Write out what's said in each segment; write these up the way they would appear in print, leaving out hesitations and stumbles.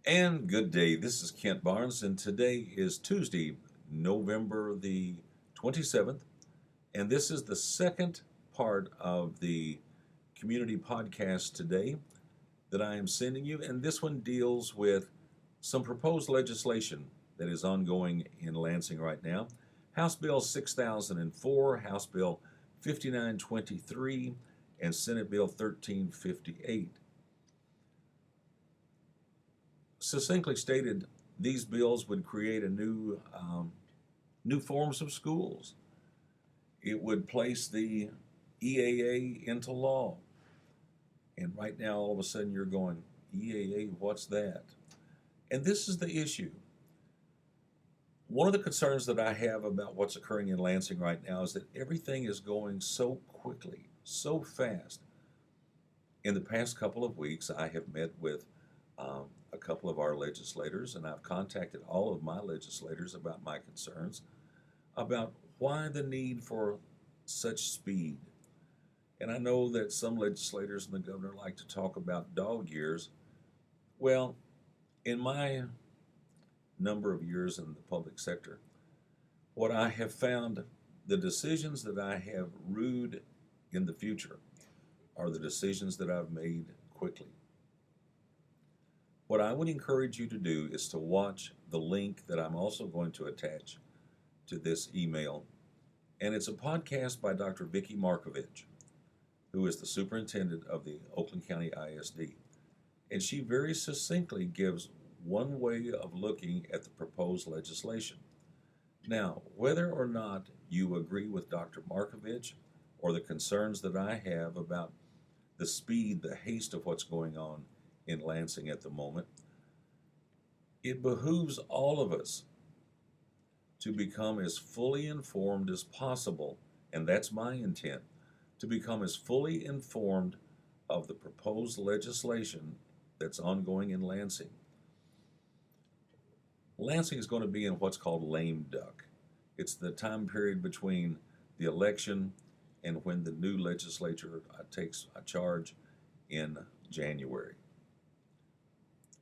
And good day. This is Kent Barnes, and today is Tuesday, November the 27th. And this is the second part of the community podcast today that I am sending you. And this one deals with some proposed legislation that is ongoing in Lansing right now. House Bill 6004, House Bill 5923, and Senate Bill 1358. Succinctly stated, these bills would create a new forms of schools. It would place the EAA into law. And right now, all of a sudden, you're going, EAA, what's that? And this is the issue. One of the concerns that I have about what's occurring in Lansing right now is that everything is going so quickly, so fast. In the past couple of weeks, I have met with a couple of our legislators, and I've contacted all of my legislators about my concerns about why the need for such speed. And I know that some legislators and the governor like to talk about dog years. Well, in my number of years in the public sector, what I have found, the decisions that I have rued in the future are the decisions that I've made quickly. What I would encourage you to do is to watch the link that I'm also going to attach to this email. And it's a podcast by Dr. Vicki Markovich, who is the superintendent of the Oakland County ISD. And she very succinctly gives one way of looking at the proposed legislation. Now, whether or not you agree with Dr. Markovich or the concerns that I have about the speed, the haste of what's going on in Lansing at the moment, it behooves all of us to become as fully informed as possible, and that's my intent, to become as fully informed of the proposed legislation that's ongoing in Lansing. Lansing is going to be in what's called lame duck. It's the time period between the election and when the new legislature takes a charge in January.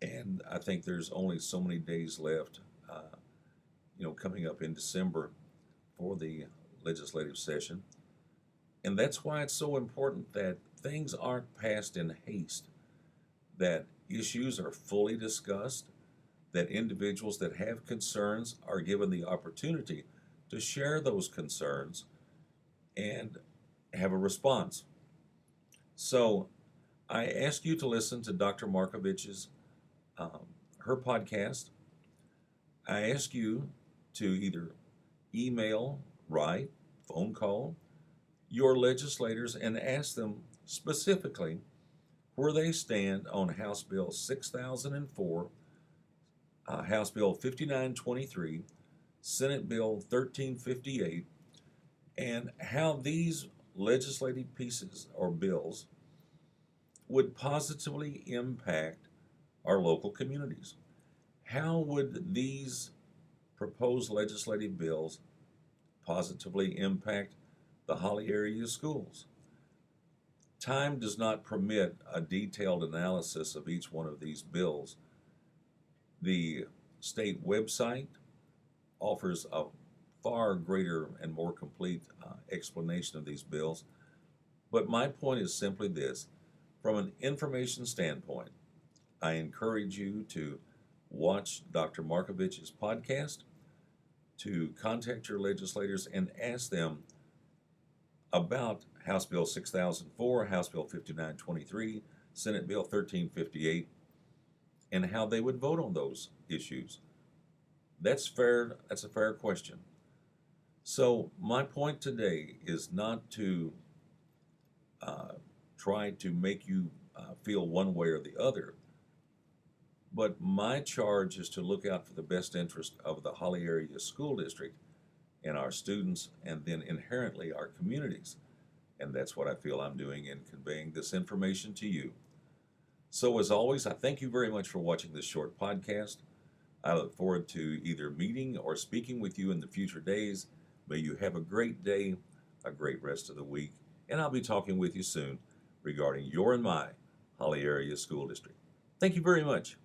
And I think there's only so many days left, coming up in December for the legislative session. And that's why it's so important that things aren't passed in haste, that issues are fully discussed, that individuals that have concerns are given the opportunity to share those concerns and have a response. So I ask you to listen to Dr. Markovich's her podcast. I ask you to either email, write, phone call your legislators and ask them specifically where they stand on House Bill 6004, House Bill 5923, Senate Bill 1358, and how these legislative pieces or bills would positively impact our local communities. How would these proposed legislative bills positively impact the Holly area schools? Time does not permit a detailed analysis of each one of these bills. The state website offers a far greater and more complete explanation of these bills. But my point is simply this: from an information standpoint, I encourage you to watch Dr. Markovich's podcast, to contact your legislators and ask them about House Bill 6004, House Bill 5923, Senate Bill 1358, and how they would vote on those issues. That's fair. That's a fair question. So my point today is not to try to make you feel one way or the other, but my charge is to look out for the best interest of the Holly Area School District and our students, and then inherently our communities. And that's what I feel I'm doing in conveying this information to you. So as always, I thank you very much for watching this short podcast. I look forward to either meeting or speaking with you in the future days. May you have a great day, a great rest of the week, and I'll be talking with you soon regarding your and my Holly Area School District. Thank you very much.